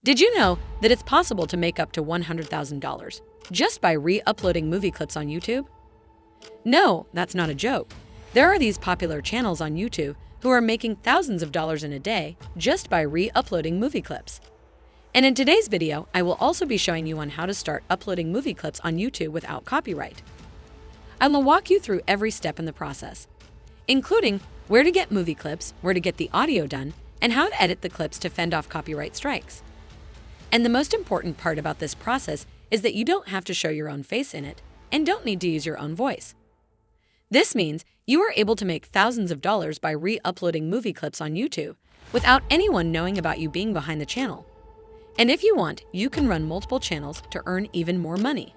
Did you know that it's possible to make up to $100,000 just by re-uploading movie clips on YouTube? No, that's not a joke. There are these popular channels on YouTube who are making thousands of dollars in a day just by re-uploading movie clips. And in today's video, I will also be showing you on how to start uploading movie clips on YouTube without copyright. I will walk you through every step in the process, including where to get movie clips, where to get the audio done, and how to edit the clips to fend off copyright strikes. And the most important part about this process is that you don't have to show your own face in it and don't need to use your own voice. This means you are able to make thousands of dollars by re-uploading movie clips on YouTube without anyone knowing about you being behind the channel. And if you want, you can run multiple channels to earn even more money.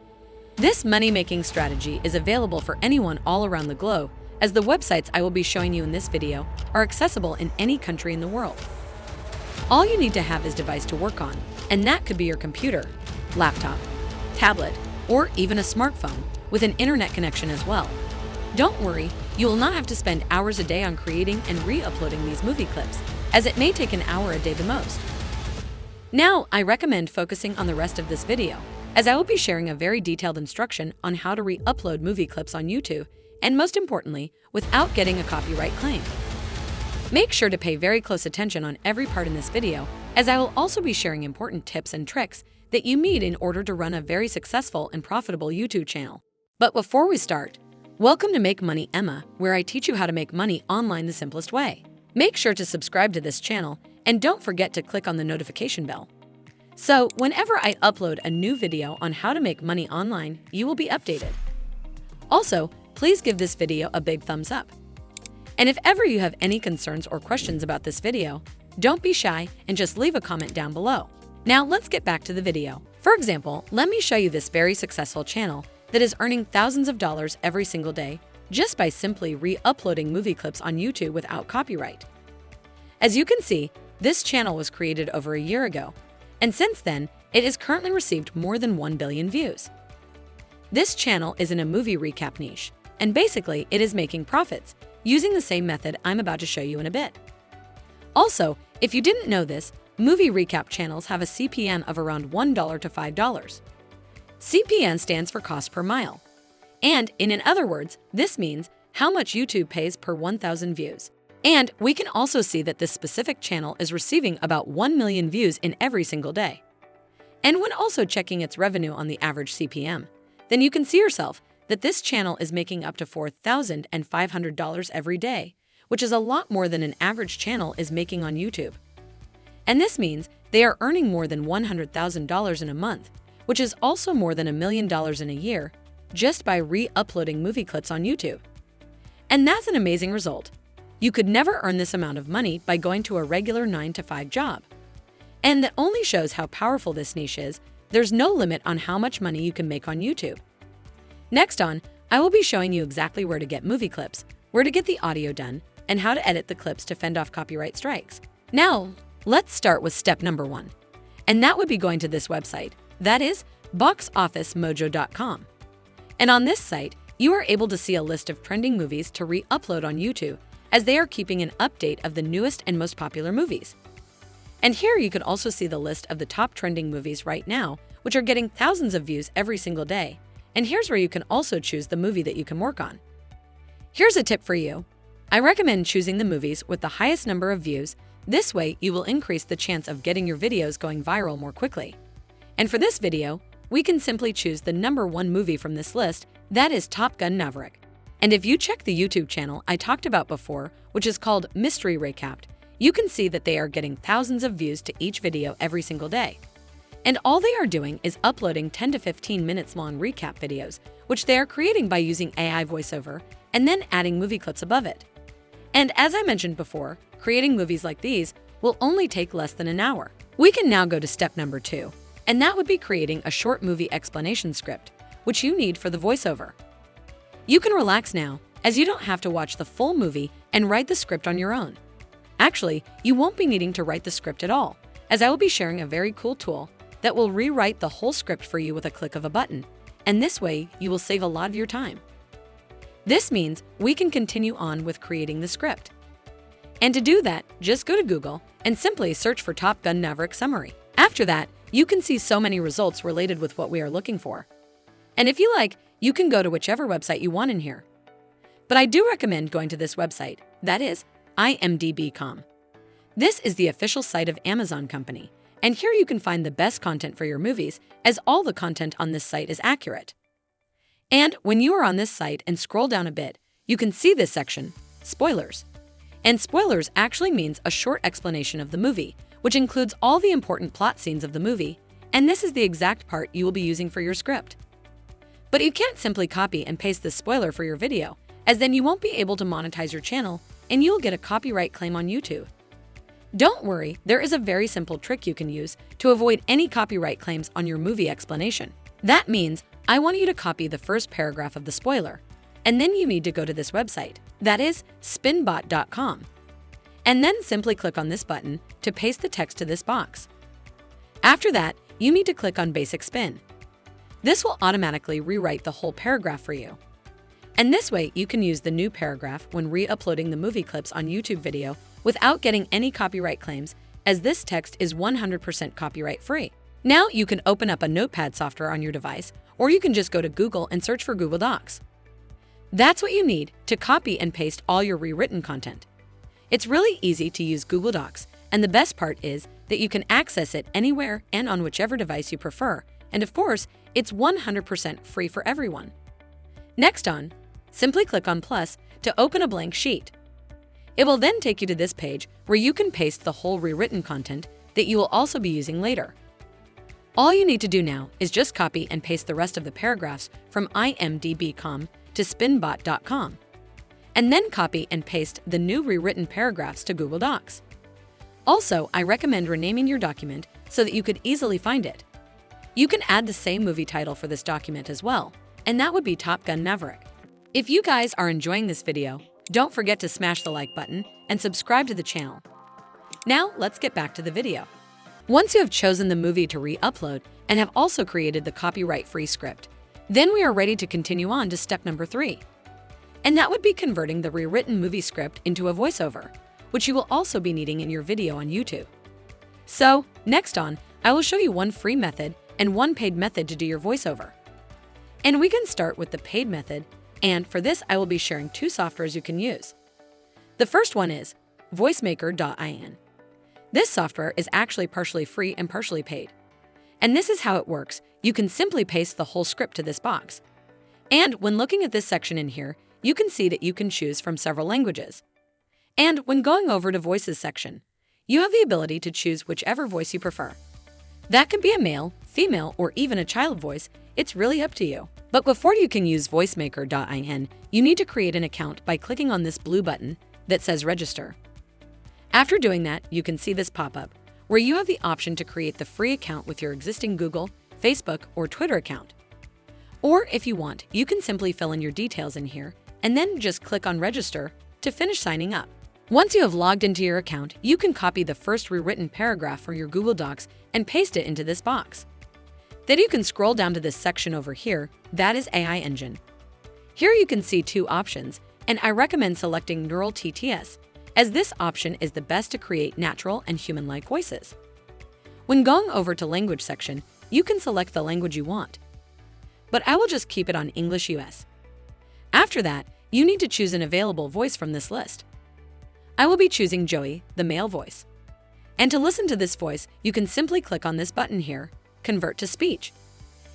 This money-making strategy is available for anyone all around the globe, as the websites I will be showing you in this video are accessible in any country in the world. All you need to have is a device to work on, and that could be your computer, laptop, tablet, or even a smartphone with an internet connection as well. Don't worry, you will not have to spend hours a day on creating and re-uploading these movie clips, as it may take an hour a day the most. Now, I recommend focusing on the rest of this video, as I will be sharing a very detailed instruction on how to re-upload movie clips on YouTube, and most importantly, without getting a copyright claim. Make sure to pay very close attention on every part in this video, as I will also be sharing important tips and tricks that you need in order to run a very successful and profitable YouTube channel. But before we start, welcome to Make Money Emma, where I teach you how to make money online the simplest way. Make sure to subscribe to this channel and don't forget to click on the notification bell. So whenever I upload a new video on how to make money online, you will be updated. Also, please give this video a big thumbs up. And if ever you have any concerns or questions about this video, don't be shy and just leave a comment down below. Now let's get back to the video. For example, let me show you this very successful channel that is earning thousands of dollars every single day just by simply re-uploading movie clips on YouTube without copyright. As you can see, this channel was created over a year ago, and since then, it has currently received more than 1 billion views. This channel is in a movie recap niche, and basically it is making profits using the same method I'm about to show you in a bit. Also, if you didn't know this, movie recap channels have a CPM of around $1 to $5. CPM stands for cost per mile. And in other words, this means how much YouTube pays per 1,000 views. And we can also see that this specific channel is receiving about 1 million views in every single day. And when also checking its revenue on the average CPM, then you can see yourself that this channel is making up to $4,500 every day, which is a lot more than an average channel is making on YouTube. And this means they are earning more than $100,000 in a month, which is also more than $1 million in a year, just by re-uploading movie clips on YouTube. And that's an amazing result. You could never earn this amount of money by going to a regular 9-to-5 job. And that only shows how powerful this niche is. There's no limit on how much money you can make on YouTube. Next on, I will be showing you exactly where to get movie clips, where to get the audio done, and how to edit the clips to fend off copyright strikes. Now, let's start with step number 1. And that would be going to this website, that is boxofficemojo.com. And on this site, you are able to see a list of trending movies to re-upload on YouTube, as they are keeping an update of the newest and most popular movies. And here you can also see the list of the top trending movies right now, which are getting thousands of views every single day. And here's where you can also choose the movie that you can work on. Here's a tip for you. I recommend choosing the movies with the highest number of views. This way, you will increase the chance of getting your videos going viral more quickly. And for this video, we can simply choose the number 1 movie from this list, that is Top Gun Maverick. And if you check the YouTube channel I talked about before, which is called Mystery Recapped, you can see that they are getting thousands of views to each video every single day. And all they are doing is uploading 10 to 15 minutes long recap videos, which they are creating by using AI voiceover and then adding movie clips above it. And as I mentioned before, creating movies like these will only take less than an hour. We can now go to step number 2, and that would be creating a short movie explanation script, which you need for the voiceover. You can relax now, as you don't have to watch the full movie and write the script on your own. Actually, you won't be needing to write the script at all, as I will be sharing a very cool tool that will rewrite the whole script for you with a click of a button, and this way you will save a lot of your time. This means we can continue on with creating the script. And to do that, just go to Google and simply search for Top Gun Maverick Summary. After that, you can see so many results related with what we are looking for. And if you like, you can go to whichever website you want in here. But I do recommend going to this website, that is imdb.com. This is the official site of Amazon company, and here you can find the best content for your movies, as all the content on this site is accurate. And when you are on this site and scroll down a bit, you can see this section, spoilers. And spoilers actually means a short explanation of the movie, which includes all the important plot scenes of the movie, and this is the exact part you will be using for your script. But you can't simply copy and paste this spoiler for your video, as then you won't be able to monetize your channel and you'll get a copyright claim on YouTube. Don't worry, there is a very simple trick you can use to avoid any copyright claims on your movie explanation. That means I want you to copy the first paragraph of the spoiler, and then you need to go to this website, that is spinbot.com, and then simply click on this button to paste the text to this box. After that, you need to click on Basic Spin. This will automatically rewrite the whole paragraph for you. And this way, you can use the new paragraph when re-uploading the movie clips on YouTube video without getting any copyright claims, as this text is 100% copyright free. Now you can open up a notepad software on your device, or you can just go to Google and search for Google Docs. That's what you need to copy and paste all your rewritten content. It's really easy to use Google Docs, and the best part is that you can access it anywhere and on whichever device you prefer, and of course, it's 100% free for everyone. Next on, simply click on plus to open a blank sheet. It will then take you to this page where you can paste the whole rewritten content that you will also be using later. All you need to do now is just copy and paste the rest of the paragraphs from imdb.com to spinbot.com, and then copy and paste the new rewritten paragraphs to Google Docs. Also, I recommend renaming your document so that you could easily find it. You can add the same movie title for this document as well, and that would be Top Gun Maverick. If you guys are enjoying this video, don't forget to smash the like button and subscribe to the channel. Now, let's get back to the video. Once you have chosen the movie to re-upload and have also created the copyright-free script, then we are ready to continue on to step number 3. And that would be converting the rewritten movie script into a voiceover, which you will also be needing in your video on YouTube. So, next on, I will show you one free method and one paid method to do your voiceover. And we can start with the paid method, and for this I will be sharing 2 softwares you can use. The first one is voicemaker.in. This software is actually partially free and partially paid. And this is how it works. You can simply paste the whole script to this box. And when looking at this section in here, you can see that you can choose from several languages. And when going over to Voices section, you have the ability to choose whichever voice you prefer. That can be a male, female, or even a child voice. It's really up to you. But before you can use voicemaker.in, you need to create an account by clicking on this blue button that says Register. After doing that, you can see this pop-up, where you have the option to create the free account with your existing Google, Facebook, or Twitter account. Or if you want, you can simply fill in your details in here, and then just click on Register to finish signing up. Once you have logged into your account, you can copy the first rewritten paragraph from your Google Docs and paste it into this box. Then you can scroll down to this section over here, that is AI Engine. Here you can see 2 options, and I recommend selecting Neural TTS, as this option is the best to create natural and human-like voices. When going over to Language section, you can select the language you want. But I will just keep it on English US. After that, you need to choose an available voice from this list. I will be choosing Joey, the male voice. And to listen to this voice, you can simply click on this button here, Convert to Speech.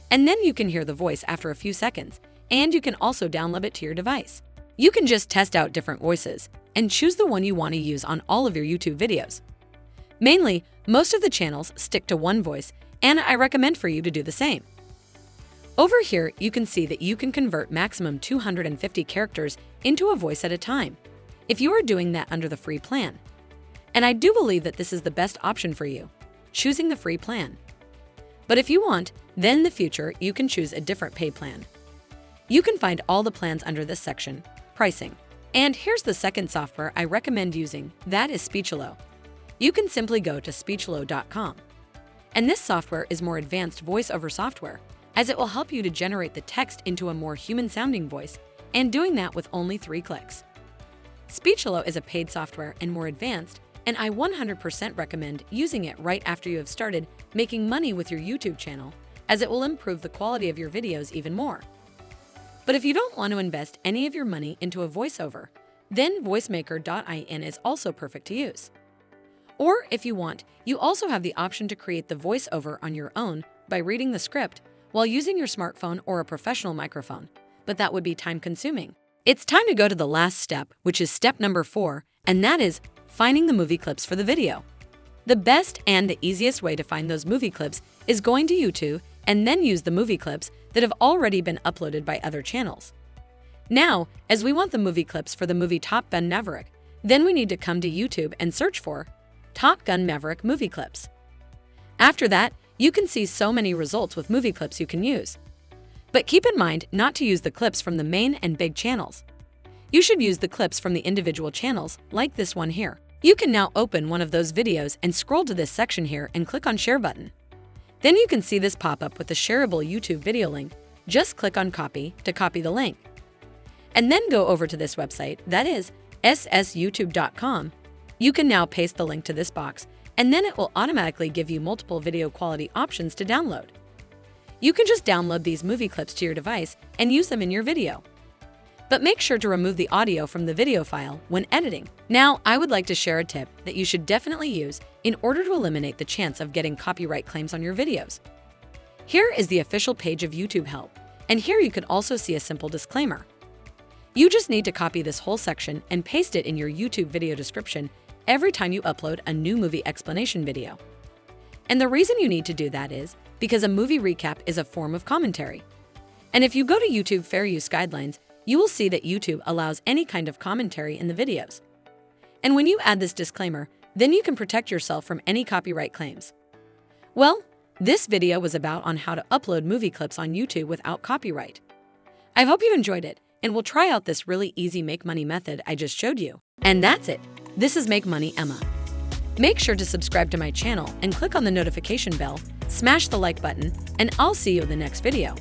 And then you can hear the voice after a few seconds, and you can also download it to your device. You can just test out different voices and choose the one you want to use on all of your YouTube videos. Mainly, most of the channels stick to one voice, and I recommend for you to do the same. Over here, you can see that you can convert maximum 250 characters into a voice at a time, if you are doing that under the free plan. And I do believe that this is the best option for you, choosing the free plan. But if you want, then in the future, you can choose a different paid plan. You can find all the plans under this section, Pricing. And here's the second software I recommend using, that is Speechelo. You can simply go to speechelo.com. And this software is more advanced voiceover software, as it will help you to generate the text into a more human-sounding voice, and doing that with only 3 clicks. Speechelo is a paid software and more advanced, and I 100% recommend using it right after you have started making money with your YouTube channel, as it will improve the quality of your videos even more. But if you don't want to invest any of your money into a voiceover, then voicemaker.in is also perfect to use. Or if you want, you also have the option to create the voiceover on your own by reading the script while using your smartphone or a professional microphone, but that would be time-consuming. It's time to go to the last step, which is step number 4, and that is finding the movie clips for the video. The best and the easiest way to find those movie clips is going to YouTube and then use the movie clips that have already been uploaded by other channels. Now, as we want the movie clips for the movie Top Gun Maverick, then we need to come to YouTube and search for Top Gun Maverick movie clips. After that, you can see so many results with movie clips you can use. But keep in mind not to use the clips from the main and big channels. You should use the clips from the individual channels, like this one here. You can now open one of those videos and scroll to this section here and click on Share button. Then you can see this pop up with the shareable YouTube video link. Just click on Copy to copy the link. And then go over to this website, that is ssyoutube.com. You can now paste the link to this box, and then it will automatically give you multiple video quality options to download. You can just download these movie clips to your device and use them in your video. But make sure to remove the audio from the video file when editing. Now, I would like to share a tip that you should definitely use in order to eliminate the chance of getting copyright claims on your videos. Here is the official page of YouTube Help, and here you can also see a simple disclaimer. You just need to copy this whole section and paste it in your YouTube video description every time you upload a new movie explanation video. And the reason you need to do that is because a movie recap is a form of commentary. And if you go to YouTube Fair Use Guidelines, you will see that YouTube allows any kind of commentary in the videos. And when you add this disclaimer, then you can protect yourself from any copyright claims. Well, this video was about on how to upload movie clips on YouTube without copyright. I hope you enjoyed it and will try out this really easy make money method I just showed you. And that's it. This is Make Money Emma. Make sure to subscribe to my channel and click on the notification bell, smash the like button, and I'll see you in the next video.